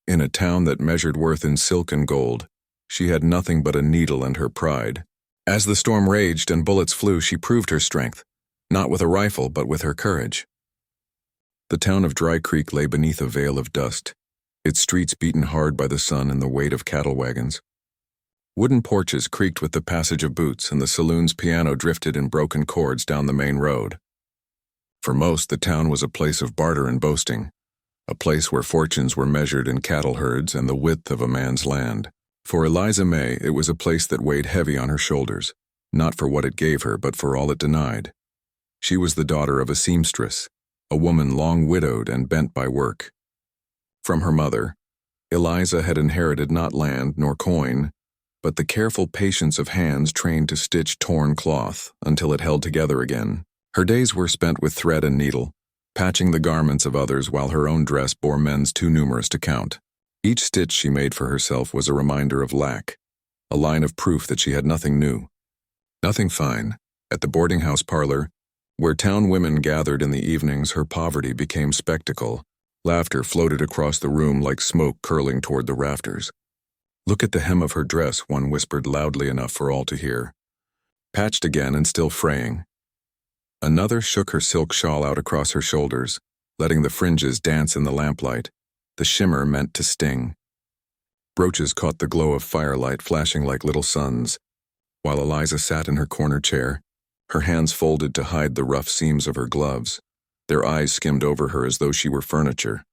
In a town that measured worth in silk and gold, she had nothing but a needle and her pride. As the storm raged and bullets flew, she proved her strength, not with a rifle but with her courage. The town of Dry Creek lay beneath a veil of dust, its streets beaten hard by the sun and the weight of cattle wagons. Wooden porches creaked with the passage of boots, and the saloon's piano drifted in broken chords down the main road. For most, the town was a place of barter and boasting, a place where fortunes were measured in cattle herds and the width of a man's land. For Eliza May, it was a place that weighed heavy on her shoulders, not for what it gave her, but for all it denied. She was the daughter of a seamstress, a woman long widowed and bent by work. From her mother, Eliza had inherited not land nor coin, but the careful patience of hands trained to stitch torn cloth until it held together again. Her days were spent with thread and needle, patching the garments of others while her own dress bore mends too numerous to count. Each stitch she made for herself was a reminder of lack, a line of proof that she had nothing new, nothing fine. At the boarding house parlor, where town women gathered in the evenings, her poverty became spectacle. Laughter floated across the room like smoke curling toward the rafters. "Look at the hem of her dress," one whispered loudly enough for all to hear. Patched again and still fraying. Another shook her silk shawl out across her shoulders, letting the fringes dance in the lamplight. The shimmer meant to sting. Brooches caught the glow of firelight flashing like little suns, while Eliza sat in her corner chair, her hands folded to hide the rough seams of her gloves. Their eyes skimmed over her as though she were furniture,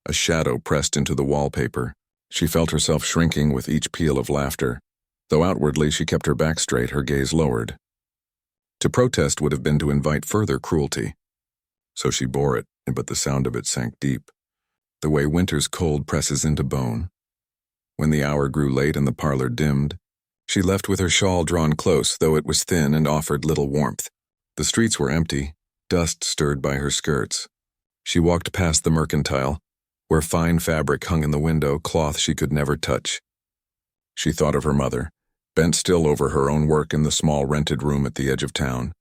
a shadow pressed into the wallpaper. She felt herself shrinking with each peal of laughter, though outwardly she kept her back straight, her gaze lowered. To protest would have been to invite further cruelty. So she bore it, but the sound of it sank deep, the way winter's cold presses into bone. When the hour grew late and the parlor dimmed, she left with her shawl drawn close, though it was thin and offered little warmth. The streets were empty, dust stirred by her skirts. She walked past the mercantile, where fine fabric hung in the window, cloth she could never touch. She thought of her mother, bent still over her own work in the small rented room at the edge of town,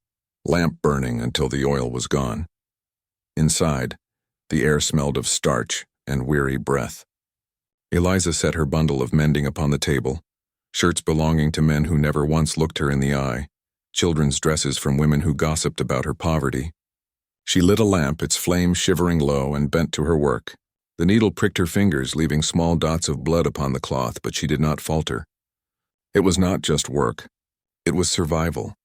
lamp burning until the oil was gone. Inside, the air smelled of starch and weary breath. Eliza set her bundle of mending upon the table, shirts belonging to men who never once looked her in the eye, children's dresses from women who gossiped about her poverty. She lit a lamp, its flame shivering low, and bent to her work. The needle pricked her fingers, leaving small dots of blood upon the cloth, but she did not falter. It was not just work. It was survival.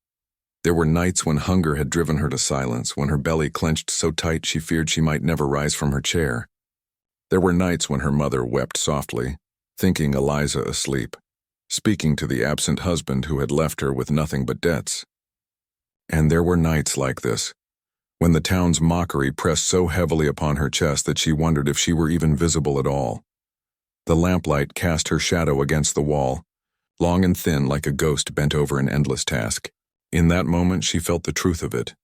There were nights when hunger had driven her to silence, when her belly clenched so tight she feared she might never rise from her chair. There were nights when her mother wept softly, thinking Eliza asleep, speaking to the absent husband who had left her with nothing but debts. And there were nights like this, when the town's mockery pressed so heavily upon her chest that she wondered if she were even visible at all. The lamplight cast her shadow against the wall, long and thin like a ghost bent over an endless task. In that moment she felt the truth of it.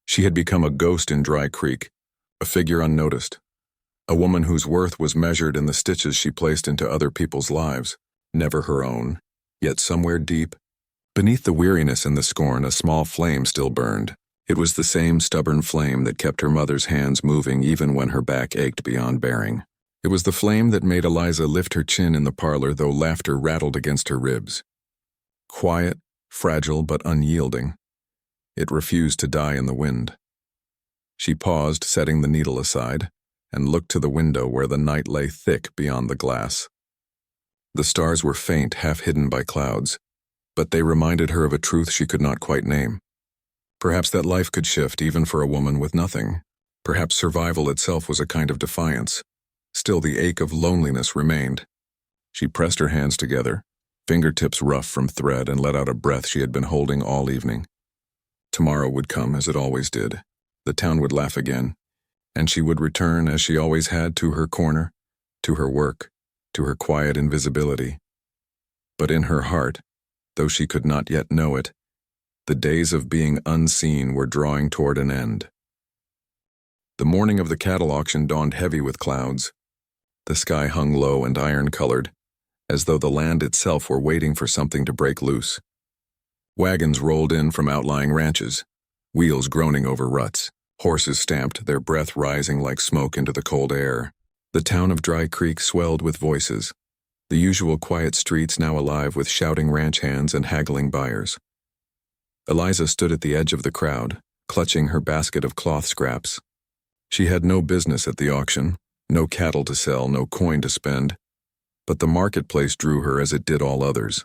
She had become a ghost in Dry Creek, a figure unnoticed, a woman whose worth was measured in the stitches she placed into other people's lives, never her own. Yet somewhere deep, beneath the weariness and the scorn, a small flame still burned. It was the same stubborn flame that kept her mother's hands moving even when her back ached beyond bearing. It was the flame that made Eliza lift her chin in the parlor, though laughter rattled against her ribs. Quiet, fragile, but unyielding, it refused to die in the wind. She paused, setting the needle aside, and looked to the window where the night lay thick beyond the glass. The stars were faint, half hidden by clouds, but they reminded her of a truth she could not quite name. Perhaps that life could shift even for a woman with nothing. Perhaps survival itself was a kind of defiance. Still, the ache of loneliness remained. She pressed her hands together, fingertips rough from thread, and let out a breath she had been holding all evening. Tomorrow would come as it always did. The town would laugh again, and she would return as she always had to her corner, to her work, to her quiet invisibility. But in her heart, though she could not yet know it, the days of being unseen were drawing toward an end. The morning of the cattle auction dawned heavy with clouds. The sky hung low and iron-colored, as though the land itself were waiting for something to break loose. Wagons rolled in from outlying ranches, wheels groaning over ruts. Horses stamped, their breath rising like smoke into the cold air. The town of Dry Creek swelled with voices, the usual quiet streets now alive with shouting ranch hands and haggling buyers. Eliza stood at the edge of the crowd, clutching her basket of cloth scraps. She had no business at the auction, no cattle to sell, no coin to spend, but the marketplace drew her as it did all others.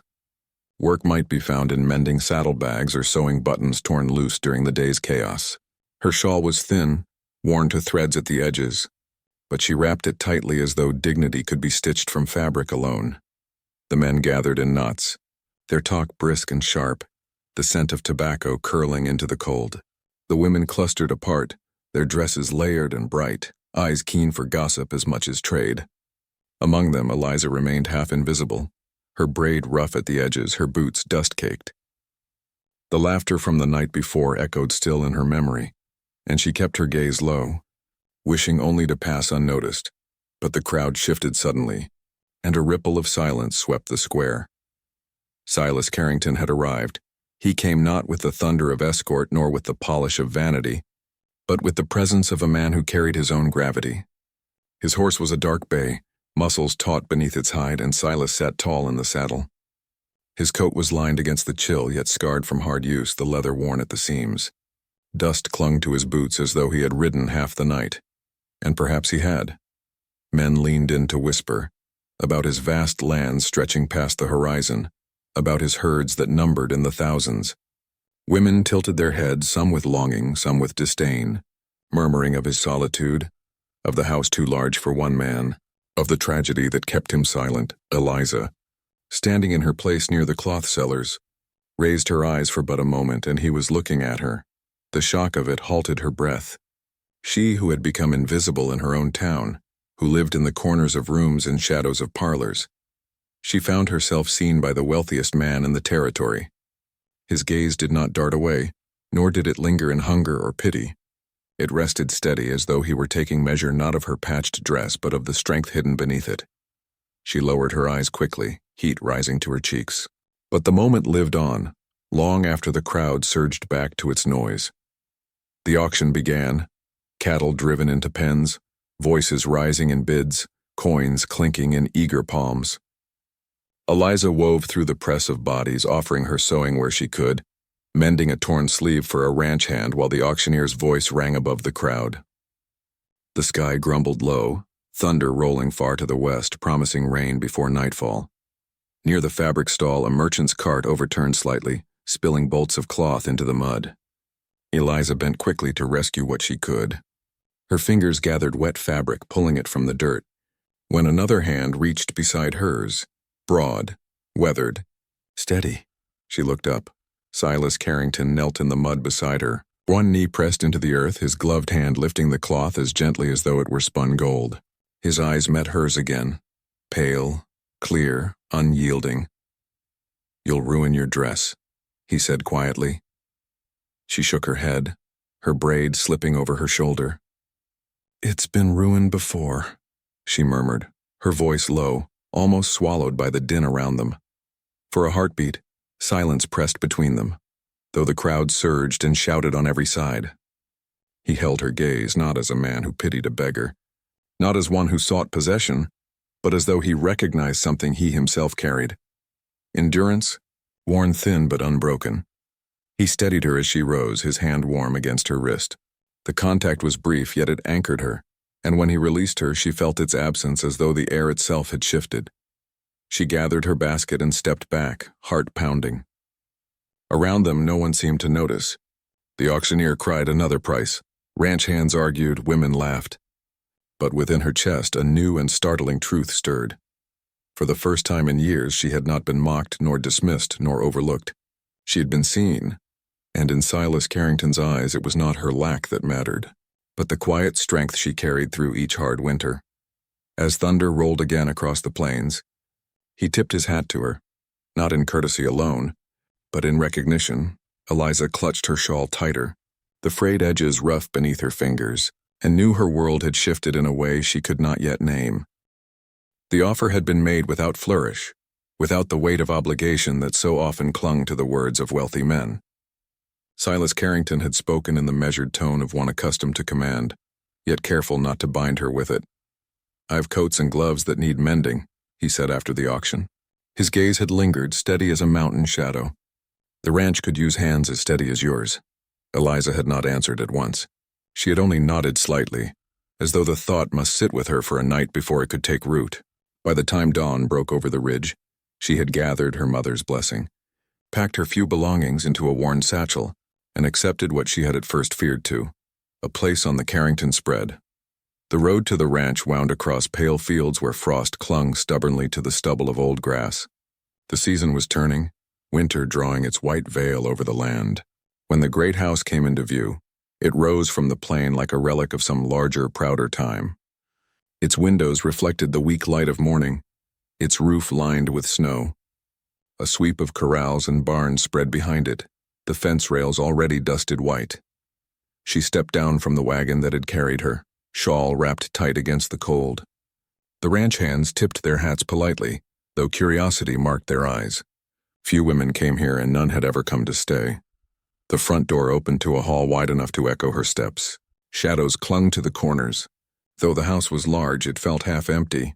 Work might be found in mending saddlebags or sewing buttons torn loose during the day's chaos. Her shawl was thin, worn to threads at the edges, but she wrapped it tightly as though dignity could be stitched from fabric alone. The men gathered in knots, their talk brisk and sharp, the scent of tobacco curling into the cold. The women clustered apart, their dresses layered and bright, eyes keen for gossip as much as trade. Among them, Eliza remained half invisible, her braid rough at the edges, her boots dust-caked. The laughter from the night before echoed still in her memory, and she kept her gaze low, wishing only to pass unnoticed. But the crowd shifted suddenly, and a ripple of silence swept the square. Silas Carrington had arrived. He came not with the thunder of escort nor with the polish of vanity, but with the presence of a man who carried his own gravity. His horse was a dark bay, muscles taut beneath its hide, and Silas sat tall in the saddle. His coat was lined against the chill, yet scarred from hard use, the leather worn at the seams. Dust clung to his boots as though he had ridden half the night, and perhaps he had. Men leaned in to whisper about his vast lands stretching past the horizon, about his herds that numbered in the thousands. Women tilted their heads, some with longing, some with disdain, murmuring of his solitude, of the house too large for one man, of the tragedy that kept him silent. Eliza, standing in her place near the cloth sellers, raised her eyes for but a moment, and he was looking at her. The shock of it halted her breath. She who had become invisible in her own town, who lived in the corners of rooms and shadows of parlors. She found herself seen by the wealthiest man in the territory. His gaze did not dart away, nor did it linger in hunger or pity. It rested steady as though he were taking measure not of her patched dress but of the strength hidden beneath it. She lowered her eyes quickly, heat rising to her cheeks. But the moment lived on, long after the crowd surged back to its noise. The auction began, cattle driven into pens, voices rising in bids, coins clinking in eager palms. Eliza wove through the press of bodies, offering her sewing where she could, mending a torn sleeve for a ranch hand while the auctioneer's voice rang above the crowd. The sky grumbled low, thunder rolling far to the west, promising rain before nightfall. Near the fabric stall, a merchant's cart overturned slightly, spilling bolts of cloth into the mud. Eliza bent quickly to rescue what she could. Her fingers gathered wet fabric, pulling it from the dirt, when another hand reached beside hers, broad, weathered, steady. She looked up. Silas Carrington knelt in the mud beside her, one knee pressed into the earth, his gloved hand lifting the cloth as gently as though it were spun gold. His eyes met hers again, pale, clear, unyielding. "You'll ruin your dress," he said quietly. She shook her head, her braid slipping over her shoulder. "It's been ruined before," she murmured, her voice low, almost swallowed by the din around them. For a heartbeat, silence pressed between them, though the crowd surged and shouted on every side. He held her gaze, not as a man who pitied a beggar, not as one who sought possession, but as though he recognized something he himself carried. Endurance, worn thin but unbroken. He steadied her as she rose, his hand warm against her wrist. The contact was brief, yet it anchored her, and when he released her, she felt its absence as though the air itself had shifted. She gathered her basket and stepped back, heart pounding. Around them, no one seemed to notice. The auctioneer cried another price. Ranch hands argued, women laughed. But within her chest, a new and startling truth stirred. For the first time in years, she had not been mocked, nor dismissed, nor overlooked. She had been seen, and in Silas Carrington's eyes, it was not her lack that mattered, but the quiet strength she carried through each hard winter. As thunder rolled again across the plains, he tipped his hat to her, not in courtesy alone, but in recognition. Eliza clutched her shawl tighter, the frayed edges rough beneath her fingers, and knew her world had shifted in a way she could not yet name. The offer had been made without flourish, without the weight of obligation that so often clung to the words of wealthy men. Silas Carrington had spoken in the measured tone of one accustomed to command, yet careful not to bind her with it. "I've coats and gloves that need mending," he said after the auction. His gaze had lingered, steady as a mountain shadow. "The ranch could use hands as steady as yours." Eliza had not answered at once. She had only nodded slightly, as though the thought must sit with her for a night before it could take root. By the time dawn broke over the ridge, she had gathered her mother's blessing, packed her few belongings into a worn satchel, and accepted what she had at first feared to, a place on the Carrington spread. The road to the ranch wound across pale fields where frost clung stubbornly to the stubble of old grass. The season was turning, winter drawing its white veil over the land. When the great house came into view, it rose from the plain like a relic of some larger, prouder time. Its windows reflected the weak light of morning, its roof lined with snow. A sweep of corrals and barns spread behind it, the fence rails already dusted white. She stepped down from the wagon that had carried her, shawl wrapped tight against the cold. The ranch hands tipped their hats politely, though curiosity marked their eyes. Few women came here and none had ever come to stay. The front door opened to a hall wide enough to echo her steps. Shadows clung to the corners. Though the house was large, it felt half empty,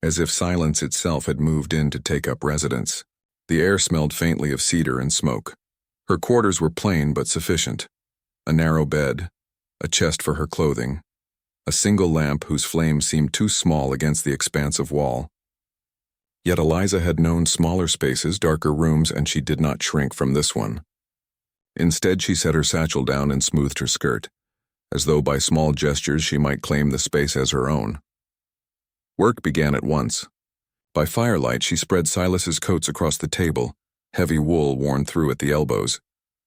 as if silence itself had moved in to take up residence. The air smelled faintly of cedar and smoke. Her quarters were plain but sufficient. A narrow bed, a chest for her clothing, a single lamp whose flame seemed too small against the expanse of wall. Yet Eliza had known smaller spaces, darker rooms, and she did not shrink from this one. Instead, she set her satchel down and smoothed her skirt, as though by small gestures she might claim the space as her own. Work began at once. By firelight, she spread Silas's coats across the table, heavy wool worn through at the elbows,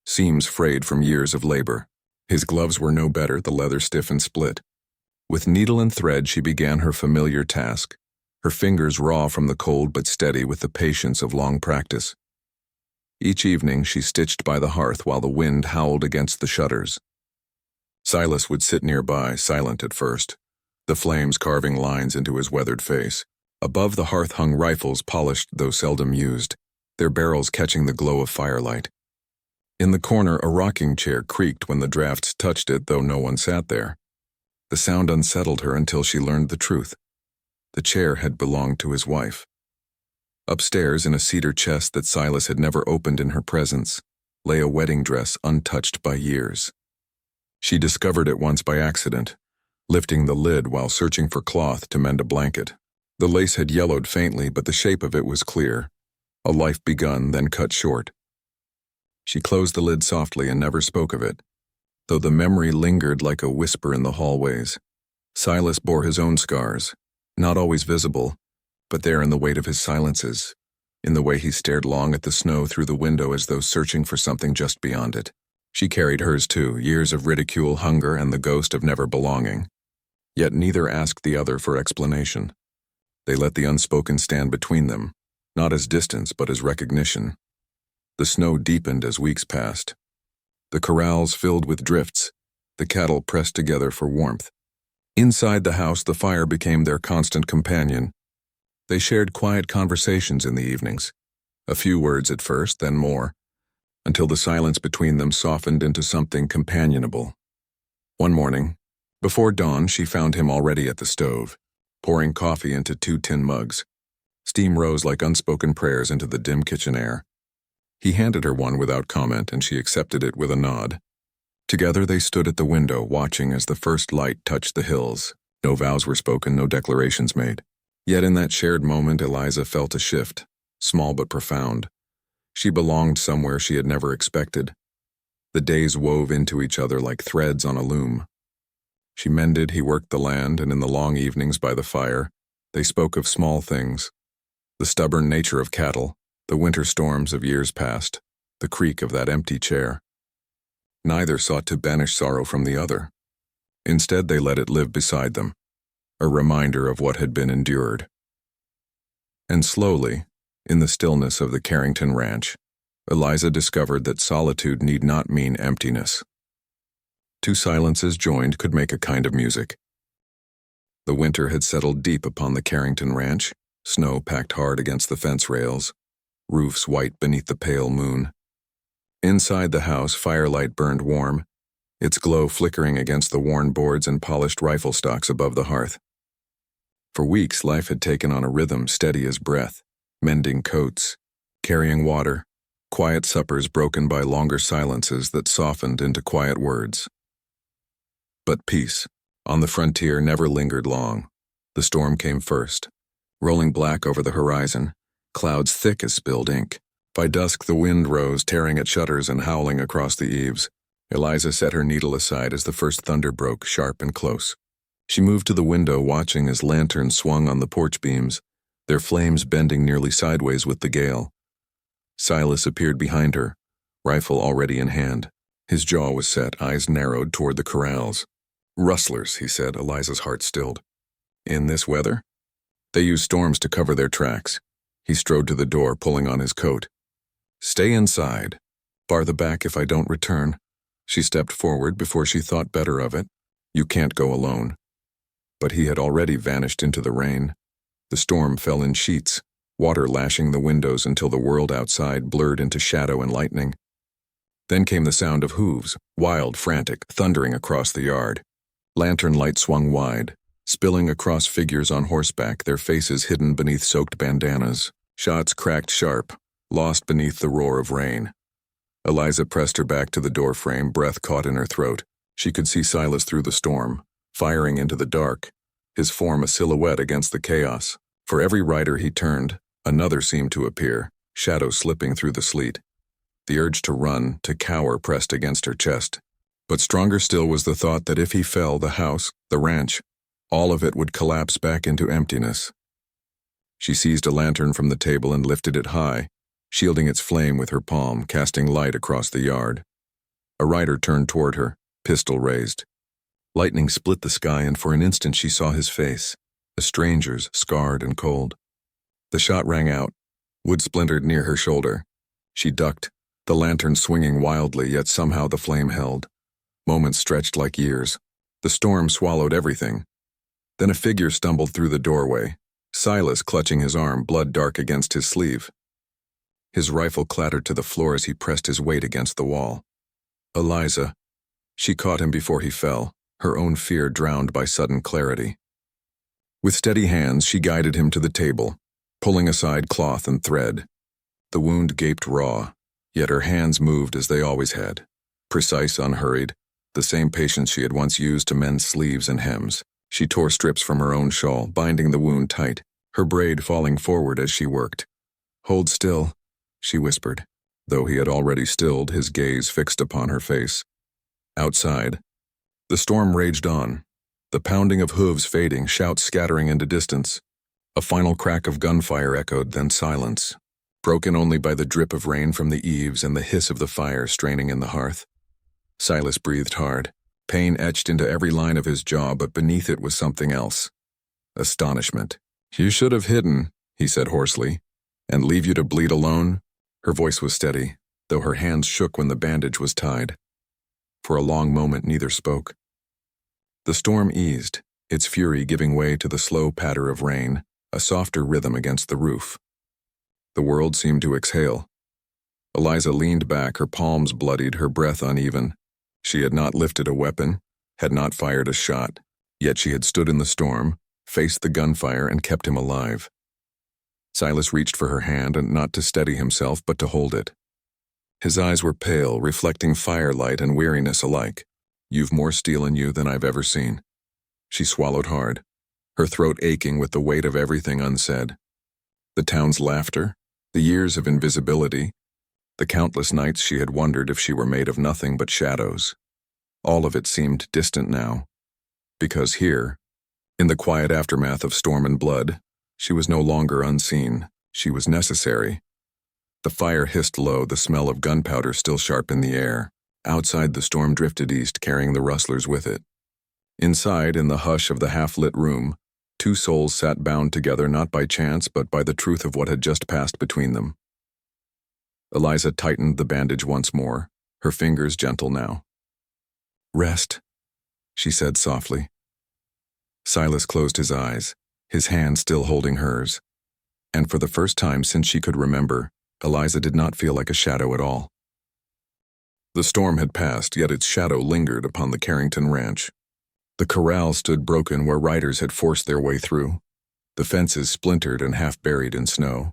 seams frayed from years of labor. His gloves were no better, the leather stiff and split. With needle and thread, she began her familiar task, her fingers raw from the cold but steady with the patience of long practice. Each evening, she stitched by the hearth while the wind howled against the shutters. Silas would sit nearby, silent at first, the flames carving lines into his weathered face. Above the hearth hung rifles, polished though seldom used, their barrels catching the glow of firelight. In the corner, a rocking chair creaked when the drafts touched it, though no one sat there. The sound unsettled her until she learned the truth. The chair had belonged to his wife. Upstairs, in a cedar chest that Silas had never opened in her presence, lay a wedding dress untouched by years. She discovered it once by accident, lifting the lid while searching for cloth to mend a blanket. The lace had yellowed faintly, but the shape of it was clear, a life begun, then cut short. She closed the lid softly and never spoke of it, though the memory lingered like a whisper in the hallways. Silas bore his own scars, not always visible, but there in the weight of his silences, in the way he stared long at the snow through the window as though searching for something just beyond it. She carried hers too, years of ridicule, hunger, and the ghost of never belonging. Yet neither asked the other for explanation. They let the unspoken stand between them, not as distance but as recognition. The snow deepened as weeks passed. The corrals filled with drifts, the cattle pressed together for warmth. Inside the house, the fire became their constant companion. They shared quiet conversations in the evenings, a few words at first, then more, until the silence between them softened into something companionable. One morning, before dawn, she found him already at the stove, pouring coffee into 2 tin mugs. Steam rose like unspoken prayers into the dim kitchen air. He handed her one without comment, and she accepted it with a nod. Together they stood at the window, watching as the first light touched the hills. No vows were spoken, no declarations made. Yet in that shared moment, Eliza felt a shift, small but profound. She belonged somewhere she had never expected. The days wove into each other like threads on a loom. She mended, he worked the land, and in the long evenings by the fire, they spoke of small things. The stubborn nature of cattle, the winter storms of years past, the creak of that empty chair. Neither sought to banish sorrow from the other. Instead, they let it live beside them, a reminder of what had been endured. And slowly, in the stillness of the Carrington ranch, Eliza discovered that solitude need not mean emptiness. 2 silences joined could make a kind of music. The winter had settled deep upon the Carrington ranch, snow packed hard against the fence rails, roofs white beneath the pale moon. Inside the house, firelight burned warm, its glow flickering against the worn boards and polished rifle stocks above the hearth. For weeks, life had taken on a rhythm steady as breath, mending coats, carrying water, quiet suppers broken by longer silences that softened into quiet words. But peace, on the frontier, never lingered long. The storm came first, rolling black over the horizon, clouds thick as spilled ink. By dusk, the wind rose, tearing at shutters and howling across the eaves. Eliza set her needle aside as the first thunder broke, sharp and close. She moved to the window, watching as lanterns swung on the porch beams, their flames bending nearly sideways with the gale. Silas appeared behind her, rifle already in hand. His jaw was set, eyes narrowed toward the corrals. "Rustlers," he said, Eliza's heart stilled. "In this weather?" "They use storms to cover their tracks." He strode to the door, pulling on his coat. "Stay inside. Bar the back if I don't return." She stepped forward before she thought better of it. "You can't go alone." But he had already vanished into the rain. The storm fell in sheets, water lashing the windows until the world outside blurred into shadow and lightning. Then came the sound of hooves, wild, frantic, thundering across the yard. Lantern light swung wide, spilling across figures on horseback, their faces hidden beneath soaked bandanas. Shots cracked sharp, lost beneath the roar of rain. Eliza pressed her back to the doorframe, breath caught in her throat. She could see Silas through the storm, firing into the dark, his form a silhouette against the chaos. For every rider he turned, another seemed to appear, shadows slipping through the sleet. The urge to run, to cower, pressed against her chest. But stronger still was the thought that if he fell, the house, the ranch, all of it would collapse back into emptiness. She seized a lantern from the table and lifted it high, shielding its flame with her palm, casting light across the yard. A rider turned toward her, pistol raised. Lightning split the sky, and for an instant she saw his face, a stranger's, scarred and cold. The shot rang out, wood splintered near her shoulder. She ducked, the lantern swinging wildly, yet somehow the flame held. Moments stretched like years. The storm swallowed everything. Then a figure stumbled through the doorway, Silas clutching his arm, blood dark against his sleeve. His rifle clattered to the floor as he pressed his weight against the wall. Eliza. She caught him before he fell, her own fear drowned by sudden clarity. With steady hands, she guided him to the table, pulling aside cloth and thread. The wound gaped raw, yet her hands moved as they always had, precise, unhurried, the same patience she had once used to mend sleeves and hems. She tore strips from her own shawl, binding the wound tight, her braid falling forward as she worked. "Hold still," she whispered, though he had already stilled, his gaze fixed upon her face. Outside, the storm raged on, the pounding of hooves fading, shouts scattering into distance. A final crack of gunfire echoed, then silence, broken only by the drip of rain from the eaves and the hiss of the fire straining in the hearth. Silas breathed hard. Pain etched into every line of his jaw, but beneath it was something else. Astonishment. "You should have hidden," he said hoarsely. "And leave you to bleed alone?" Her voice was steady, though her hands shook when the bandage was tied. For a long moment neither spoke. The storm eased, its fury giving way to the slow patter of rain, a softer rhythm against the roof. The world seemed to exhale. Eliza leaned back, her palms bloodied, her breath uneven. She had not lifted a weapon, had not fired a shot, yet she had stood in the storm, faced the gunfire, and kept him alive. Silas reached for her hand, and not to steady himself, but to hold it. His eyes were pale, reflecting firelight and weariness alike. "You've more steel in you than I've ever seen." She swallowed hard, her throat aching with the weight of everything unsaid. The town's laughter, the years of invisibility, the countless nights she had wondered if she were made of nothing but shadows. All of it seemed distant now, because here, in the quiet aftermath of storm and blood, she was no longer unseen, she was necessary. The fire hissed low, the smell of gunpowder still sharp in the air. Outside, the storm drifted east, carrying the rustlers with it. Inside, in the hush of the half-lit room, two souls sat bound together not by chance but by the truth of what had just passed between them. Eliza tightened the bandage once more, her fingers gentle now. "Rest," she said softly. Silas closed his eyes, his hand still holding hers, and for the first time since she could remember, Eliza did not feel like a shadow at all. The storm had passed, yet its shadow lingered upon the Carrington ranch. The corral stood broken where riders had forced their way through, the fences splintered and half buried in snow.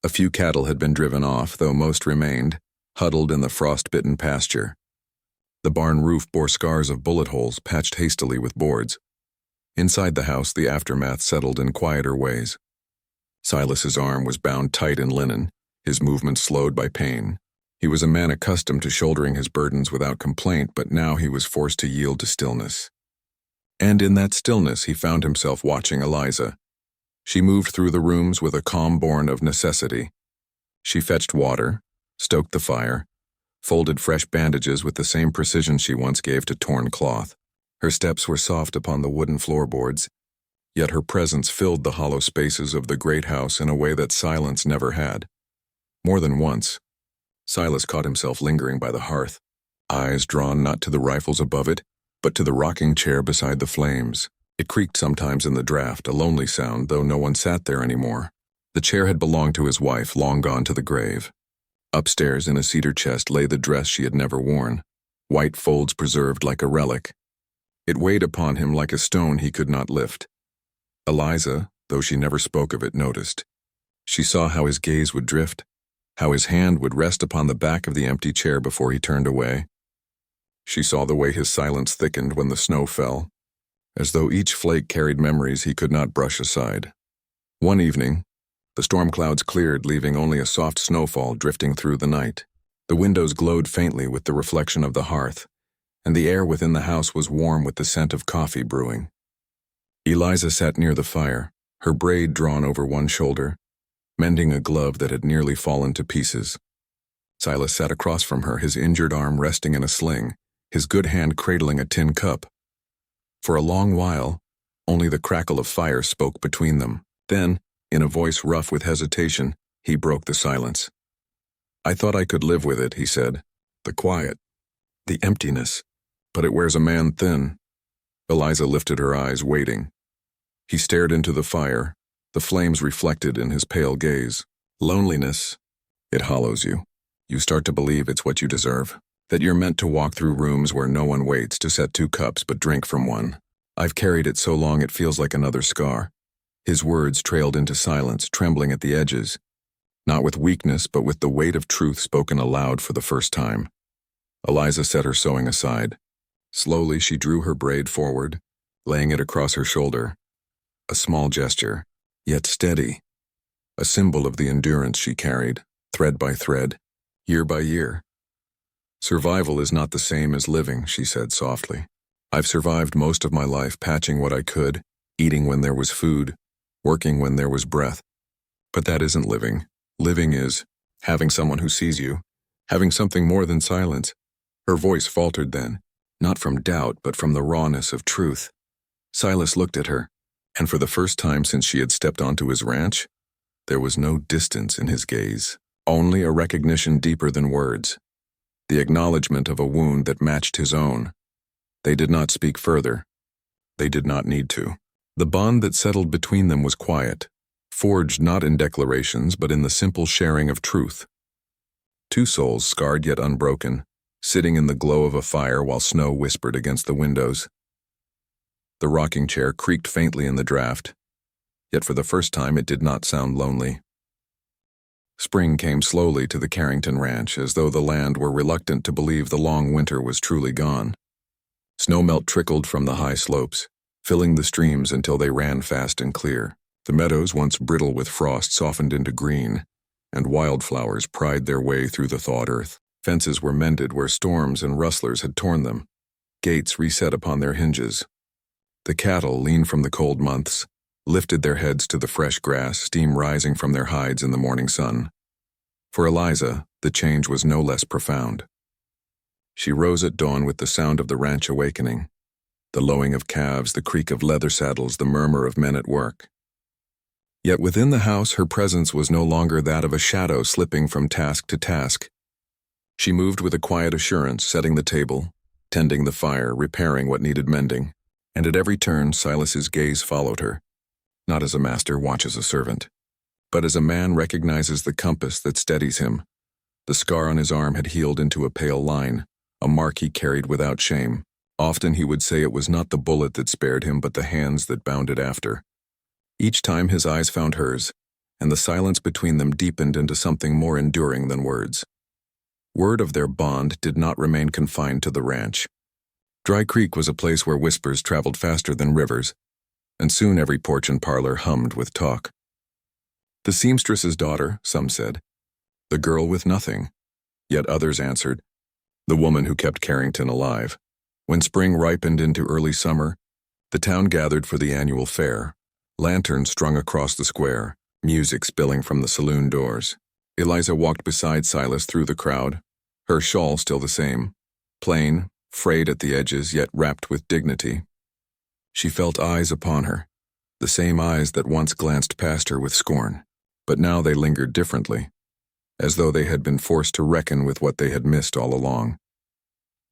A few cattle had been driven off, though most remained, huddled in the frost-bitten pasture. The barn roof bore scars of bullet holes patched hastily with boards. Inside the house, the aftermath settled in quieter ways. Silas's arm was bound tight in linen, his movements slowed by pain. He was a man accustomed to shouldering his burdens without complaint, but now he was forced to yield to stillness. And in that stillness he found himself watching Eliza. She moved through the rooms with a calm born of necessity. She fetched water, stoked the fire, folded fresh bandages with the same precision she once gave to torn cloth. Her steps were soft upon the wooden floorboards, yet her presence filled the hollow spaces of the great house in a way that silence never had. More than once, Silas caught himself lingering by the hearth, eyes drawn not to the rifles above it, but to the rocking chair beside the flames. It creaked sometimes in the draught, a lonely sound, though no one sat there anymore. The chair had belonged to his wife, long gone to the grave. Upstairs in a cedar chest lay the dress she had never worn, white folds preserved like a relic. It weighed upon him like a stone he could not lift. Eliza, though she never spoke of it, noticed. She saw how his gaze would drift, how his hand would rest upon the back of the empty chair before he turned away. She saw the way his silence thickened when the snow fell, as though each flake carried memories he could not brush aside. One evening, the storm clouds cleared, leaving only a soft snowfall drifting through the night. The windows glowed faintly with the reflection of the hearth, and the air within the house was warm with the scent of coffee brewing. Eliza sat near the fire, her braid drawn over one shoulder, mending a glove that had nearly fallen to pieces. Silas sat across from her, his injured arm resting in a sling, his good hand cradling a tin cup. For a long while, only the crackle of fire spoke between them. Then, in a voice rough with hesitation, he broke the silence. "I thought I could live with it," he said. "The quiet, the emptiness, but it wears a man thin." Eliza lifted her eyes, waiting. He stared into the fire, the flames reflected in his pale gaze. "Loneliness, it hollows you. You start to believe it's what you deserve, that you're meant to walk through rooms where no one waits to set two cups but drink from one. I've carried it so long it feels like another scar." His words trailed into silence, trembling at the edges, not with weakness but with the weight of truth spoken aloud for the first time. Eliza set her sewing aside. Slowly she drew her braid forward, laying it across her shoulder. A small gesture, yet steady, a symbol of the endurance she carried, thread by thread, year by year. "Survival is not the same as living," she said softly. "I've survived most of my life patching what I could, eating when there was food, working when there was breath. But that isn't living. Living is having someone who sees you, having something more than silence." Her voice faltered then, not from doubt but from the rawness of truth. Silas looked at her, and for the first time since she had stepped onto his ranch, there was no distance in his gaze, only a recognition deeper than words, the acknowledgement of a wound that matched his own. They did not speak further. They did not need to. The bond that settled between them was quiet, forged not in declarations but in the simple sharing of truth. Two souls, scarred yet unbroken, sitting in the glow of a fire while snow whispered against the windows. The rocking chair creaked faintly in the draught, yet for the first time it did not sound lonely. Spring came slowly to the Carrington ranch, as though the land were reluctant to believe the long winter was truly gone. Snowmelt trickled from the high slopes, filling the streams until they ran fast and clear. The meadows, once brittle with frost, softened into green, and wildflowers pried their way through the thawed earth. Fences were mended where storms and rustlers had torn them, gates reset upon their hinges. The cattle, lean from the cold months, lifted their heads to the fresh grass, steam rising from their hides in the morning sun. For Eliza, the change was no less profound. She rose at dawn with the sound of the ranch awakening, the lowing of calves, the creak of leather saddles, the murmur of men at work. Yet within the house her presence was no longer that of a shadow slipping from task to task. She moved with a quiet assurance, setting the table, tending the fire, repairing what needed mending, and at every turn Silas's gaze followed her, not as a master watches a servant, but as a man recognizes the compass that steadies him. The scar on his arm had healed into a pale line, a mark he carried without shame. Often he would say it was not the bullet that spared him but the hands that bound it after. Each time his eyes found hers, and the silence between them deepened into something more enduring than words. Word of their bond did not remain confined to the ranch. Dry Creek was a place where whispers traveled faster than rivers, and soon every porch and parlor hummed with talk. The seamstress's daughter, some said. The girl with nothing. Yet others answered, the woman who kept Carrington alive. When spring ripened into early summer, the town gathered for the annual fair. Lanterns strung across the square, music spilling from the saloon doors. Eliza walked beside Silas through the crowd, her shawl still the same, plain, frayed at the edges yet wrapped with dignity. She felt eyes upon her, the same eyes that once glanced past her with scorn, but now they lingered differently, as though they had been forced to reckon with what they had missed all along.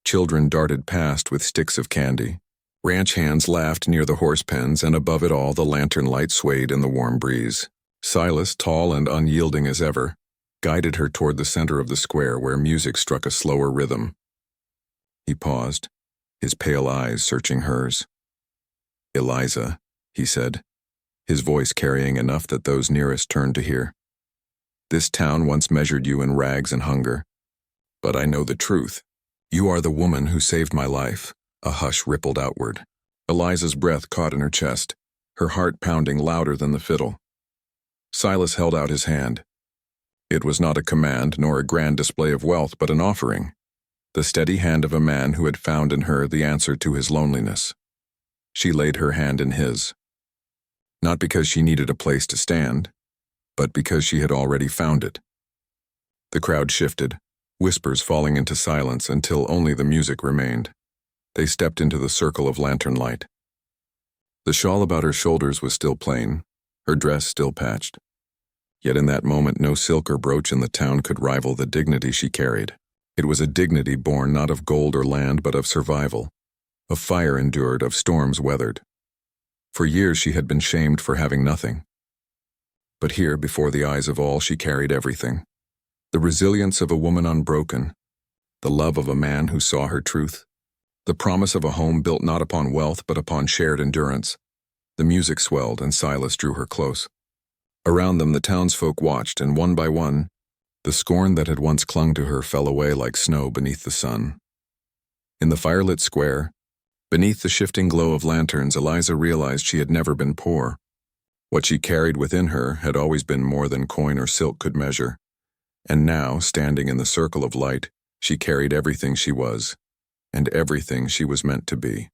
Children darted past with sticks of candy. Ranch hands laughed near the horse pens, and above it all the lantern light swayed in the warm breeze. Silas, tall and unyielding as ever, guided her toward the center of the square where music struck a slower rhythm. He paused, his pale eyes searching hers. Eliza, he said, his voice carrying enough that those nearest turned to hear. This town once measured you in rags and hunger, but I know the truth. You are the woman who saved my life. A hush rippled outward. Eliza's breath caught in her chest, her heart pounding louder than the fiddle. Silas held out his hand. It was not a command nor a grand display of wealth, but an offering, the steady hand of a man who had found in her the answer to his loneliness. She laid her hand in his. Not because she needed a place to stand, but because she had already found it. The crowd shifted, whispers falling into silence until only the music remained. They stepped into the circle of lantern light. The shawl about her shoulders was still plain, her dress still patched. Yet in that moment no silk or brooch in the town could rival the dignity she carried. It was a dignity born not of gold or land but of survival, of fire endured, of storms weathered. For years she had been shamed for having nothing. But here, before the eyes of all, she carried everything. The resilience of a woman unbroken, the love of a man who saw her truth, the promise of a home built not upon wealth but upon shared endurance. The music swelled, and Silas drew her close. Around them the townsfolk watched, and one by one, the scorn that had once clung to her fell away like snow beneath the sun. In the firelit square, beneath the shifting glow of lanterns, Eliza realized she had never been poor. What she carried within her had always been more than coin or silk could measure. And now, standing in the circle of light, she carried everything she was, and everything she was meant to be.